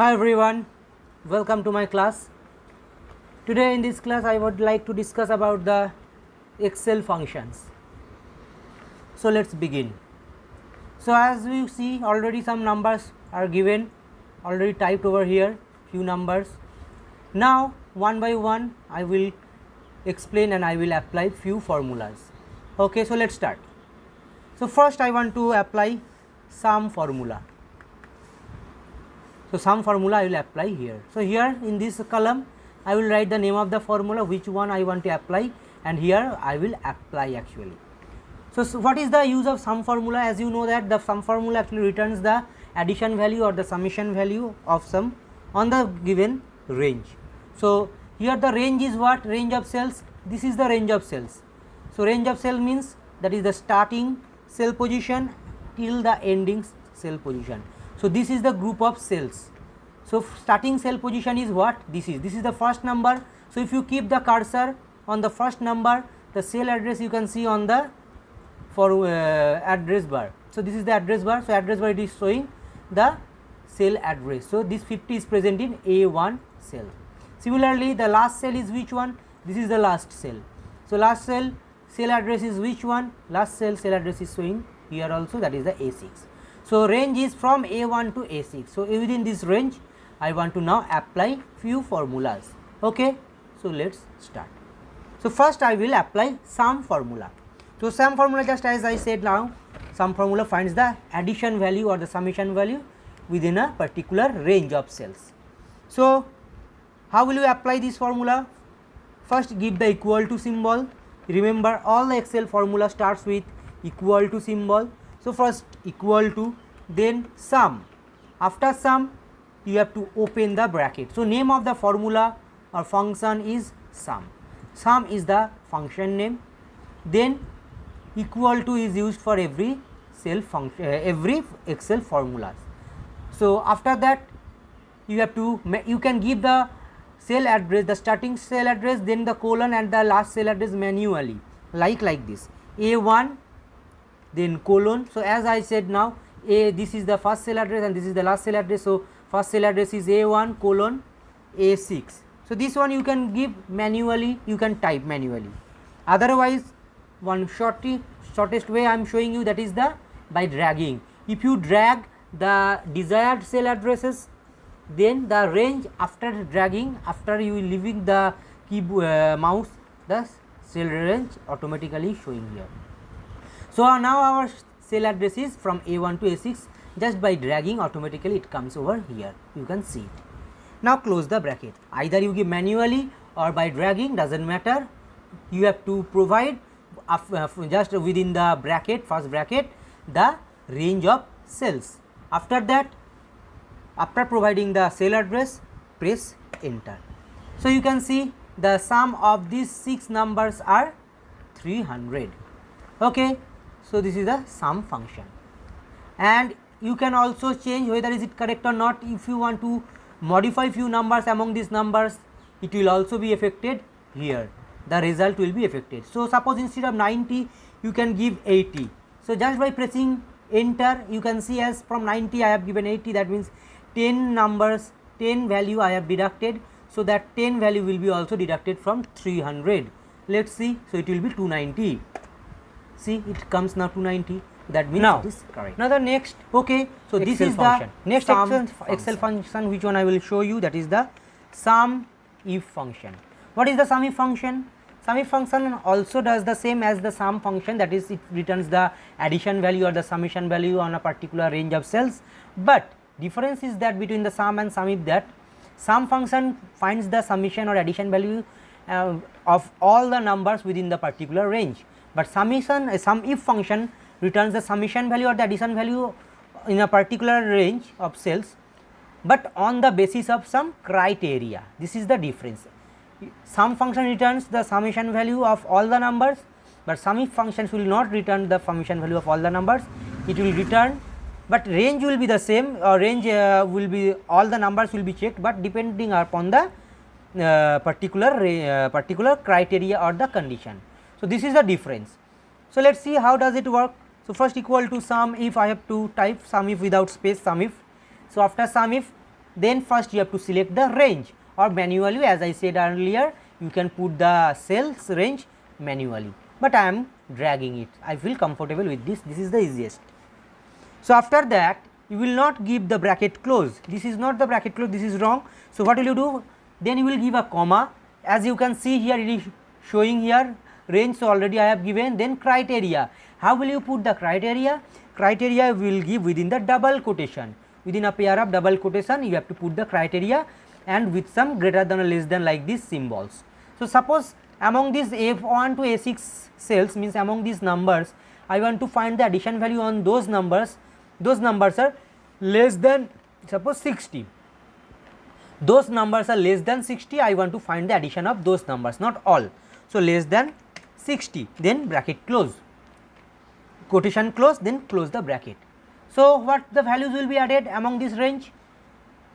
Hi everyone, welcome to my class. Today in this class I would like to discuss about the Excel functions. So let's begin. So as you see, already some numbers are given, already typed over here, few numbers. Now one by one I will explain and I will apply few formulas. Okay, so let's start. So first I want to apply sum formula. So sum formula I will apply here. So here in this column I will write the name of the formula, which one I want to apply, and here I will apply actually. So what is the use of sum formula? As you know that the sum formula actually returns the addition value or the summation value of sum on the given range. So here the range is what? Range of cells. This is the range of cells. So range of cell means that is the starting cell position till the ending cell position. So this is the group of cells. So starting cell position is what? This is the first number. So if you keep the cursor on the first number, the cell address you can see on the address bar. So this is the address bar. So address bar it is showing the cell address. So this 50 is present in A1 cell. Similarly, the last cell is which one? This is the last cell. So last cell address is which one? Last cell address is showing here also, that is the A6. So range is from A1 to A6. So within this range I want to now apply few formulas. Okay, so let's start. So first I will apply sum formula. So sum formula, just as I said now, sum formula finds the addition value or the summation value within a particular range of cells. So how will you apply this formula? First give the equal to symbol. Remember all the Excel formula starts with equal to symbol. So first equal to, then sum. After sum you have to open the bracket. So name of the formula or function is sum. Sum is the function name. Then equal to is used for every cell function, every Excel formulas. So after that you can give the cell address, the starting cell address, then the colon and the last cell address manually, like this, A1 then colon. So as I said now, this is the first cell address and this is the last cell address. So first cell address is A1 colon A6. So this one you can give manually, you can type manually. Otherwise one shortest way I am showing you, that is the by dragging. If you drag the desired cell addresses, then the range after dragging, after you leaving the mouse, the cell range automatically showing here. So now our cell address is from A1 to A6. Just by dragging automatically it comes over here, you can see it. Now close the bracket. Either you give manually or by dragging, doesn't matter. You have to provide just within the bracket, first bracket, the range of cells. After that, after providing the cell address, press enter. So you can see the sum of these 6 numbers are 300. Okay, so this is the sum function, and you can also change whether is it correct or not. If you want to modify few numbers among these numbers, it will also be affected here, the result will be affected. So suppose instead of 90 you can give 80. So just by pressing enter you can see, as from 90 I have given 80, that means 10 numbers, 10 value I have deducted. So that 10 value will be also deducted from 300. Let's see. So it will be 290. See, it comes now 290. That means now it is correct. Now the next, okay, so Excel this is function. The next Excel function which one I will show you, that is the sum if function. What is the sum if function? Sum if function also does the same as the sum function, that is it returns the addition value or the summation value on a particular range of cells. But difference is that between the sum and sum if, that sum function finds the summation or addition value of all the numbers within the particular range, but sum if function returns the summation value or the addition value in a particular range of cells, but on the basis of some criteria. This is the difference. Sum function returns the summation value of all the numbers, but sum if functions will not return the summation value of all the numbers. It will return, but range will be the same, or range will be, all the numbers will be checked, but depending upon the particular criteria or the condition. So this is the difference. So let's see how does it work. So first equal to sum if, I have to type sum if without space, sum if. So after sum if then first you have to select the range, or manually, as I said earlier, you can put the cells range manually, but I am dragging it. I feel comfortable with this. This is the easiest. So after that you will not give the bracket close. This is not the bracket close, this is wrong. So what will you do? Then you will give a comma. As you can see here, it is showing here range, so already I have given. Then criteria. How will you put the criteria? Criteria will give within the double quotation. Within a pair of double quotation you have to put the criteria, and with some greater than or less than like these symbols. So suppose among these A1 to A6 cells, means among these numbers, I want to find the addition value on those numbers. Those numbers are less than, suppose 60. Those numbers are less than 60, I want to find the addition of those numbers, not all. So less than 60, then bracket close, quotation close, then close the bracket. So what the values will be added among this range?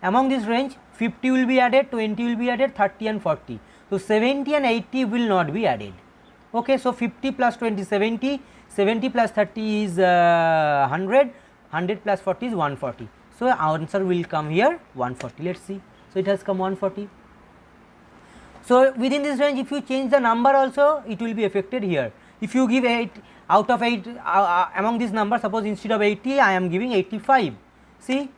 Among this range 50 will be added, 20 will be added, 30 and 40. So 70 and 80 will not be added. Okay, so 50 plus 20 70, 70 plus 30 is 100, 100 plus 40 is 140. So our answer will come here 140. Let us see. So it has come 140. So within this range, if you change the number also, it will be affected here. If you give 8 out of 8 among these numbers, suppose instead of 80 I am giving 85. See,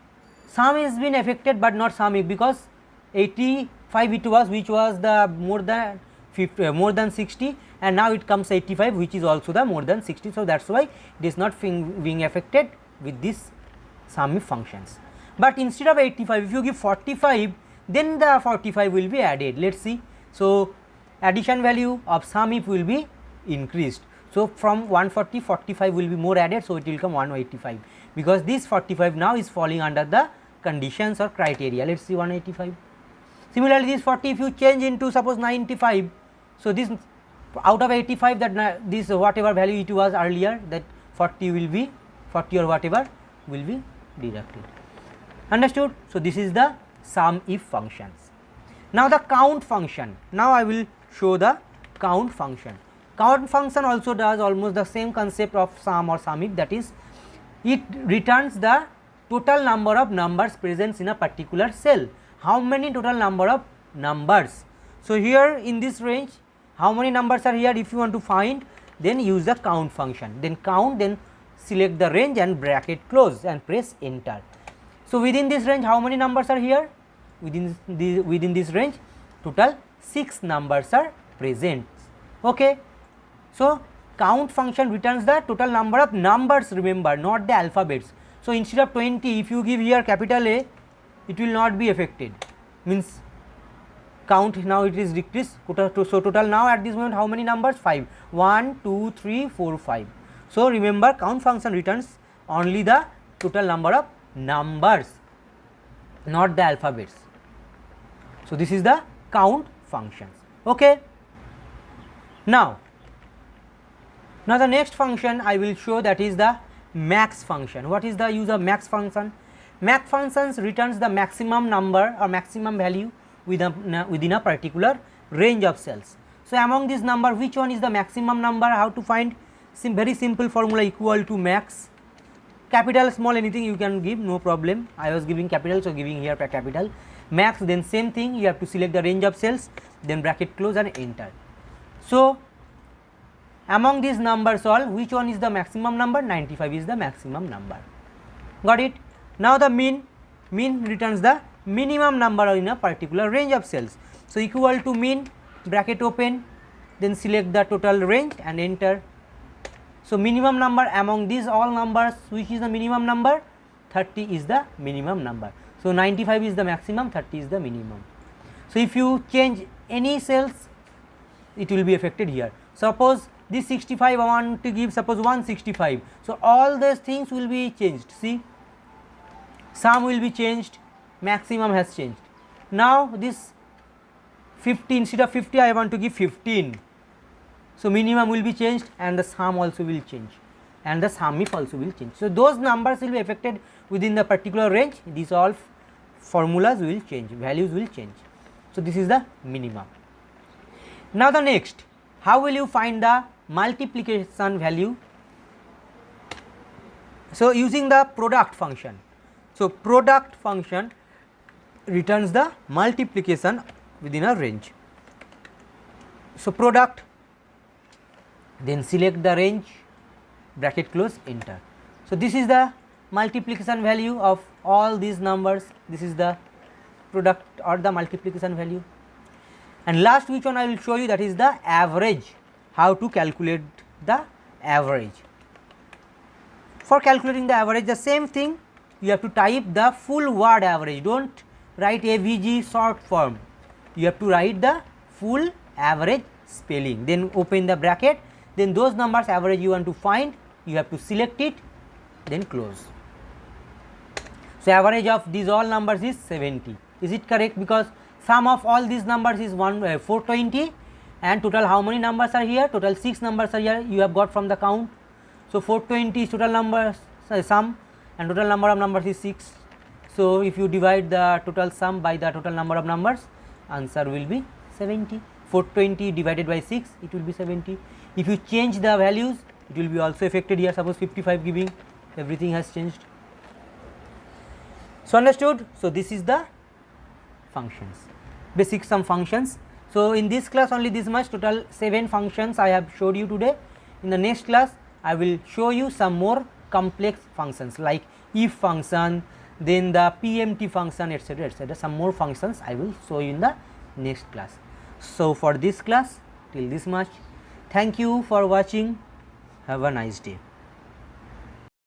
sum has been affected but not summing, because 85 it was, which was the more than 50, more than 60, and now it comes 85, which is also the more than 60. So that is why it is not being affected with these sum if functions. But instead of 85, if you give 45, then the 45 will be added. Let us see. So addition value of sum if will be increased. So from 140, 45 will be more added, so it will come 185, because this 45 now is falling under the conditions or criteria. Let us see 185. Similarly, this 40 if you change into suppose 95, so this out of 85, that this whatever value it was earlier, that 40 will be 40 or whatever will be deducted. Understood? So this is the sum if functions. Now the count function. Now I will show the count function. Count function also does almost the same concept of sum or sum if, that is, it returns the total number of numbers present in a particular cell. How many total number of numbers? So here in this range, how many numbers are here? If you want to find, then use the count function. Then count, then select the range and bracket close and press enter. So within this range, how many numbers are here? Within this range, total 6 numbers are present. Okay. So count function returns the total number of numbers, remember, not the alphabets. So instead of 20, if you give here capital A, it will not be affected, means count now it is decreased. So total now at this moment how many numbers? 5. 1, 2, 3, 4, 5. So remember, count function returns only the total number of numbers, not the alphabets. So this is the count functions. Okay. Now the next function I will show, that is the max function. What is the use of max function? Max functions returns the maximum number or maximum value within a particular range of cells. So among this number, which one is the maximum number? How to find? Very simple formula, equal to max, capital small anything you can give, no problem. I was giving capital, so giving here capital, max, then same thing, you have to select the range of cells, then bracket close and enter. So among these numbers all, which one is the maximum number? 95 is the maximum number. Got it? Now the mean returns the minimum number in a particular range of cells. So equal to mean, bracket open, then select the total range and enter. So minimum number among these all numbers, which is the minimum number? 30 is the minimum number. So 95 is the maximum, 30 is the minimum. So if you change any cells, it will be affected here. Suppose this 65 I want to give, suppose 165. So all these things will be changed. See, sum will be changed, maximum has changed. Now this 50, instead of 50 I want to give 15. So minimum will be changed and the sum also will change, and the sum if also will change. So those numbers will be affected within the particular range. These all formulas will change, values will change. So this is the minimum. Now the next, how will you find the multiplication value? So using the product function. So product function, returns the multiplication within a range. So, product, then select the range, bracket close, enter. So, this is the multiplication value of all these numbers, this is the product or the multiplication value. And last which one I will show you, that is the average, how to calculate the average. For calculating the average, the same thing, you have to type the full word average, do not write AVG short form, you have to write the full average spelling, then open the bracket, then those numbers average you want to find, you have to select it, then close. So, average of these all numbers is 70, is it correct? Because sum of all these numbers is 420 and total how many numbers are here? Total 6 numbers are here, you have got from the count. So, 420 is total numbers sum and total number of numbers is 6. So, if you divide the total sum by the total number of numbers, answer will be 70. 420 divided by 6, it will be 70. If you change the values, it will be also affected here, suppose 55 giving, everything has changed. So, understood? So, this is the functions, basic sum functions. So, in this class only this much, total 7 functions I have showed you today. In the next class, I will show you some more complex functions like if function, then the PMT function, etc., etc. Some more functions I will show you in the next class. So, for this class till this much, thank you for watching, have a nice day.